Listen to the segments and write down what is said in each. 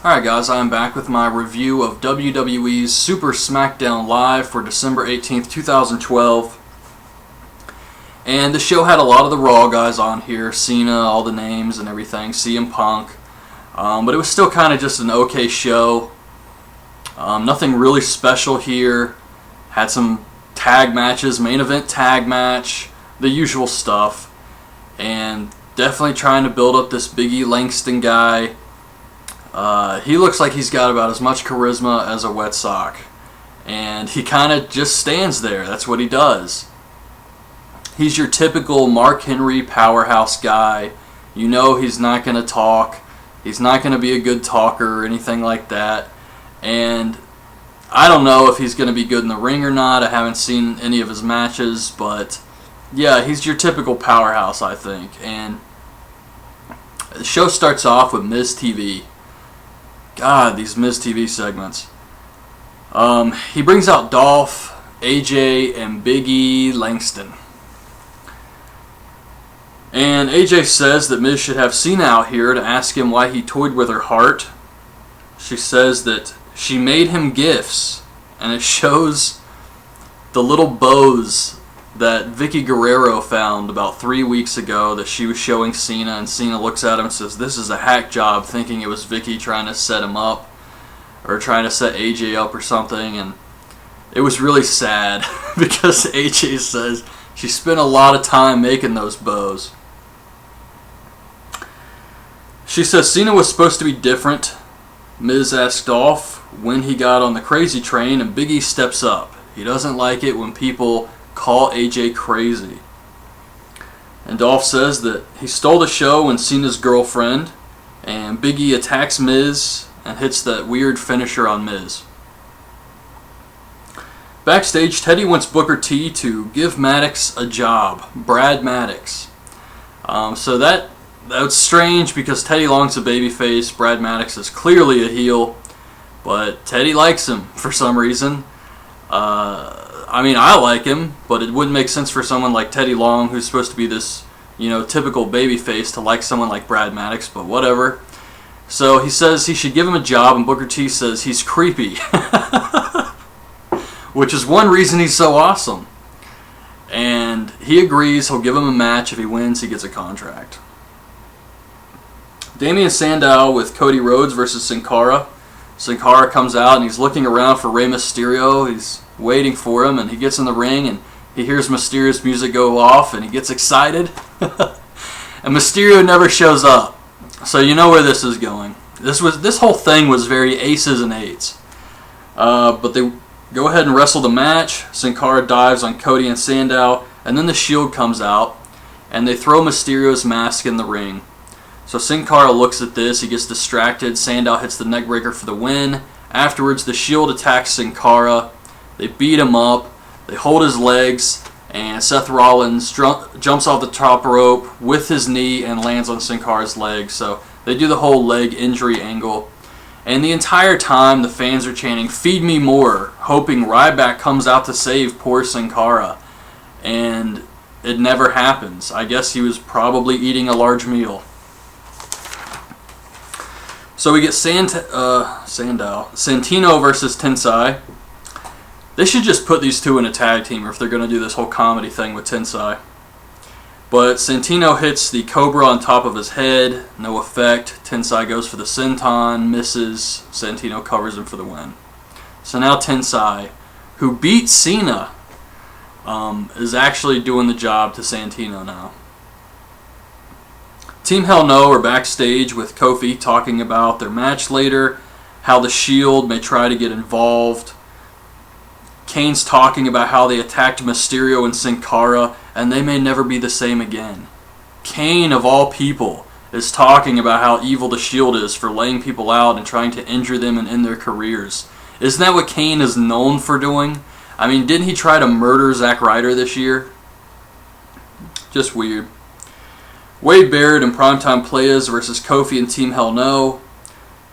Alright guys, I'm back with my review of WWE's Super Smackdown Live for December 18th, 2012. And the show had a lot of the Raw guys on here, Cena, all the names and everything, CM Punk. But it was still kind of just an okay show. Nothing really special here. Had some tag matches, main event tag match, the usual stuff. And definitely trying to build up this Big E Langston guy. He looks like he's got about as much charisma as a wet sock. And he kind of just stands there. That's what he does. He's your typical Mark Henry powerhouse guy. You know he's not going to talk. He's not going to be a good talker or anything like that. And I don't know if he's going to be good in the ring or not. I haven't seen any of his matches. But yeah, he's your typical powerhouse, I think. And the show starts off with Miz TV. God, these Miz TV segments. He brings out Dolph, AJ, and Big E Langston. And AJ says that Miz should have Cena out here to ask him why he toyed with her heart. She says that she made him gifts, and it shows the little bows that Vicky Guerrero found about 3 weeks ago that she was showing Cena, and Cena looks at him and says, "This is a hack job," thinking it was Vicky trying to set him up or trying to set AJ up or something. And it was really sad because AJ says she spent a lot of time making those bows. She says Cena was supposed to be different. Miz asked Dolph when he got on the crazy train, and Big E steps up. He doesn't like it when people call AJ crazy. And Dolph says that he stole the show and Cena's girlfriend, and Big E attacks Miz and hits that weird finisher on Miz. Backstage, Teddy wants Booker T to give Maddox a job. Brad Maddox. So that's strange because Teddy Long's a babyface. Brad Maddox is clearly a heel, but Teddy likes him for some reason. I mean, I like him, but it wouldn't make sense for someone like Teddy Long, who's supposed to be this, typical babyface, to like someone like Brad Maddox, but whatever. So he says he should give him a job, and Booker T says he's creepy. Which is one reason he's so awesome. And he agrees he'll give him a match. If he wins, he gets a contract. Damien Sandow with Cody Rhodes versus Sin Cara. Sin Cara comes out and he's looking around for Rey Mysterio. He's waiting for him, and he gets in the ring and he hears Mysterio's music go off and he gets excited. And Mysterio never shows up. So you know where this is going. This whole thing was very aces and eights. But they go ahead and wrestle the match. Sin Cara dives on Cody and Sandow, and then the Shield comes out and they throw Mysterio's mask in the ring. So Sin Cara looks at this, he gets distracted, Sandow hits the neckbreaker for the win. Afterwards, the Shield attacks Sin Cara. They beat him up, they hold his legs, and Seth Rollins jumps off the top rope with his knee and lands on Sin Cara's leg. So they do the whole leg injury angle. And the entire time, the fans are chanting, "Feed me more," hoping Ryback comes out to save poor Sin Cara. And it never happens. I guess he was probably eating a large meal. So we get Santino versus Tensei. They should just put these two in a tag team if they're going to do this whole comedy thing with Tensei. But Santino hits the Cobra on top of his head. No effect. Tensei goes for the Senton. Misses. Santino covers him for the win. So now Tensei, who beat Cena, is actually doing the job to Santino now. Team Hell No are backstage with Kofi talking about their match later, how the Shield may try to get involved. Kane's talking about how they attacked Mysterio and Sin Cara, and they may never be the same again. Kane, of all people, is talking about how evil the Shield is for laying people out and trying to injure them and end their careers. Isn't that what Kane is known for doing? I mean, didn't he try to murder Zack Ryder this year? Just weird. Wade Barrett and Primetime Players versus Kofi and Team Hell No.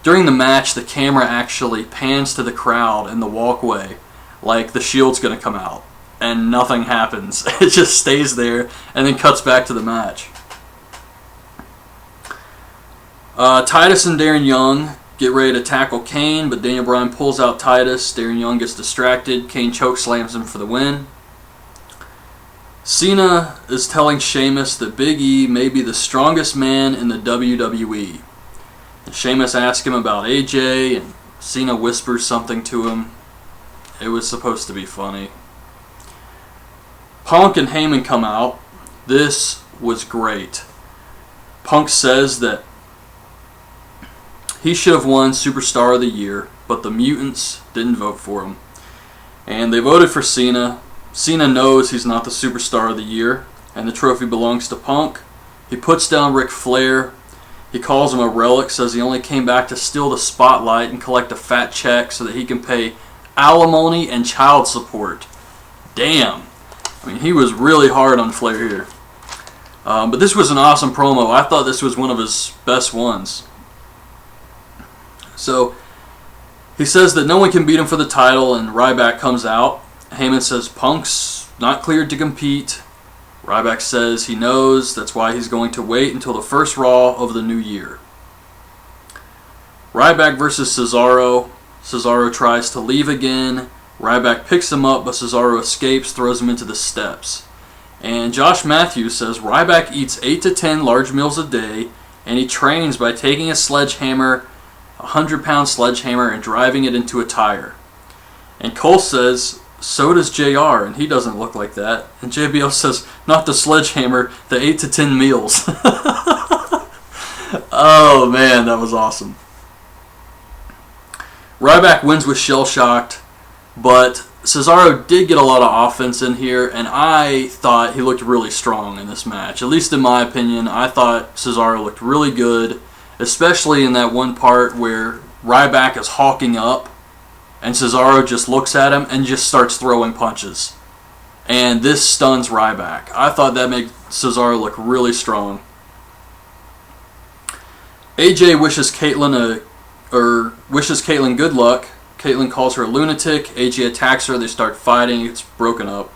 During the match, the camera actually pans to the crowd in the walkway like the Shield's going to come out, and nothing happens. It just stays there and then cuts back to the match. Titus and Darren Young get ready to tackle Kane, but Daniel Bryan pulls out Titus. Darren Young gets distracted. Kane chokeslams him for the win. Cena is telling Sheamus that Big E may be the strongest man in the WWE. And Sheamus asks him about AJ, and Cena whispers something to him. It was supposed to be funny. Punk and Heyman come out. This was great. Punk says that he should have won Superstar of the Year, but the mutants didn't vote for him. And they voted for Cena. Cena knows he's not the Superstar of the Year, and the trophy belongs to Punk. He puts down Ric Flair. He calls him a relic, says he only came back to steal the spotlight and collect a fat check so that he can pay alimony and child support. Damn. I mean, he was really hard on Flair here. But this was an awesome promo. I thought this was one of his best ones. So, he says that no one can beat him for the title, and Ryback comes out. Heyman says Punk's not cleared to compete. Ryback says he knows, that's why he's going to wait until the first Raw of the new year. Ryback versus Cesaro. Cesaro tries to leave again. Ryback picks him up, but Cesaro escapes, throws him into the steps. And Josh Matthews says Ryback eats 8 to 10 large meals a day, and he trains by taking a sledgehammer, a 100-pound sledgehammer, and driving it into a tire. And Cole says, so does JR, and he doesn't look like that. And JBL says, not the sledgehammer, the 8 to 10 meals. Oh man, that was awesome. Ryback wins with Shell Shocked, but Cesaro did get a lot of offense in here, and I thought he looked really strong in this match. At least in my opinion, I thought Cesaro looked really good, especially in that one part where Ryback is hawking up, and Cesaro just looks at him and just starts throwing punches. And this stuns Ryback. I thought that made Cesaro look really strong. AJ wishes Caitlyn good luck. Caitlyn calls her a lunatic. AJ attacks her. They start fighting. It's broken up.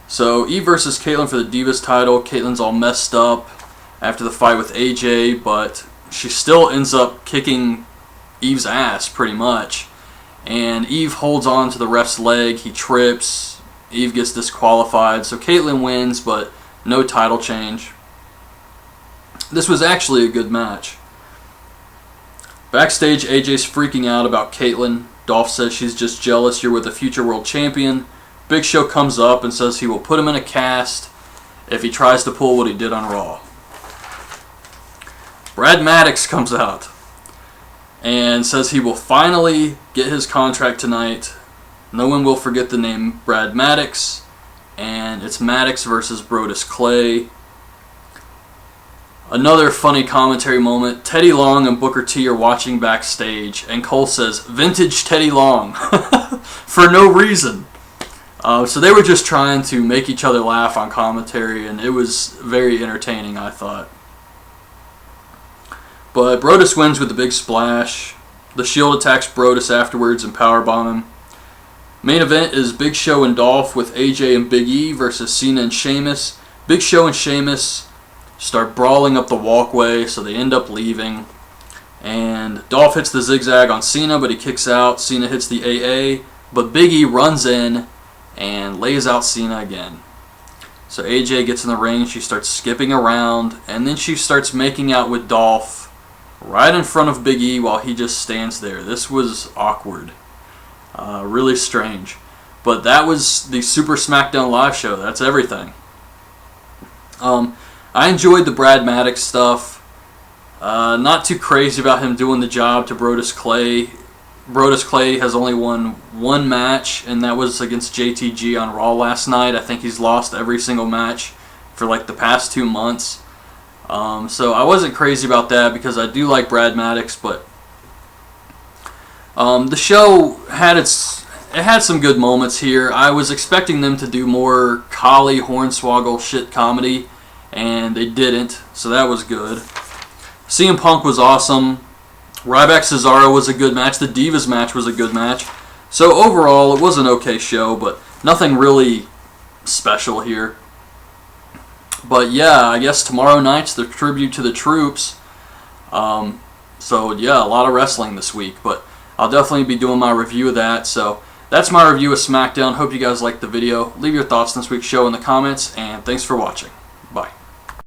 So Eve versus Caitlyn for the Divas title. Caitlyn's all messed up after the fight with AJ, but she still ends up kicking Eve's ass pretty much. And Eve holds on to the ref's leg. He trips. Eve gets disqualified. So Caitlyn wins, but no title change. This was actually a good match. Backstage, AJ's freaking out about Caitlyn. Dolph says she's just jealous you're with a future world champion. Big Show comes up and says he will put him in a cast if he tries to pull what he did on Raw. Brad Maddox comes out and says he will finally get his contract tonight. No one will forget the name Brad Maddox, and it's Maddox versus Brodus Clay. Another funny commentary moment. Teddy Long and Booker T are watching backstage, and Cole says, "Vintage Teddy Long," for no reason. So they were just trying to make each other laugh on commentary, and it was very entertaining, I thought. But Brodus wins with a big splash. The Shield attacks Brodus afterwards and powerbomb him. Main event is Big Show and Dolph with AJ and Big E versus Cena and Sheamus. Big Show and Sheamus start brawling up the walkway, so they end up leaving. And Dolph hits the zigzag on Cena, but he kicks out. Cena hits the AA, but Big E runs in and lays out Cena again. So AJ gets in the ring, she starts skipping around, and then she starts making out with Dolph right in front of Big E while he just stands there. This was awkward. Really strange. But that was the Super Smackdown live show. That's everything. I enjoyed the Brad Maddox stuff. Not too crazy about him doing the job to Brodus Clay. Brodus Clay has only won one match, and that was against JTG on Raw last night. I think he's lost every single match for like the past 2 months. So I wasn't crazy about that because I do like Brad Maddox, but the show had some good moments here. I was expecting them to do more Kali Hornswoggle shit comedy, and they didn't, so that was good. CM Punk was awesome. Ryback Cesaro was a good match. The Divas match was a good match. So overall, it was an okay show, but nothing really special here. But yeah, I guess tomorrow night's the tribute to the troops. So yeah, a lot of wrestling this week, but I'll definitely be doing my review of that. So that's my review of SmackDown. Hope you guys liked the video. Leave your thoughts on this week's show in the comments, and thanks for watching.